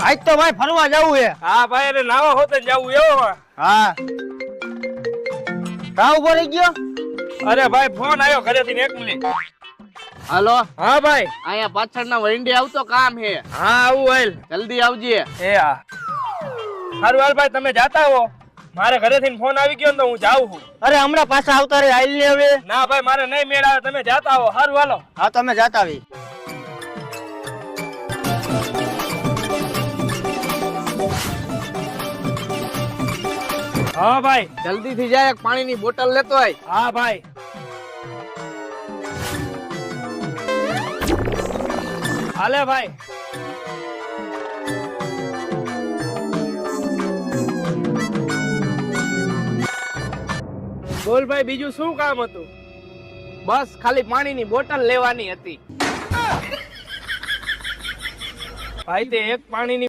આજ તો ભાઈ ફરવા જવું છે. હા ભાઈ અરે નાવા હોતે જવું એવો. હા કા ઉભો રહી ગયો? અરે ભાઈ ફોન આવ્યો ઘરેથી 1 મિનિટ. હાલો હા ભાઈ. અહીંયા પાછળના વરંડે આવતો કામ હે. હા આવું હાલ. જલ્દી આવજે. એ હા સારું હાલ ભાઈ તમે જાતા હો. મારે ઘરેથી ફોન આવી ગયો ને તો હું જાઉં છું. અરે હમણાં પાછા આવતા રે આઈલ ને હવે. ના ભાઈ મારે નહીં મેળ આવે તમે જાતા હો. સારું હાલો. હા તમે જાતા આવી. હા ભાઈ. જલ્દી થી જાય એક પાણીની બોટલ લેતો આય. હા ભાઈ. હાલે ભાઈ. બોલ ભાઈ બીજું શું કામ હતું? બસ ખાલી પાણીની બોટલ લેવાની હતી. ભાઈ તે એક પાણીની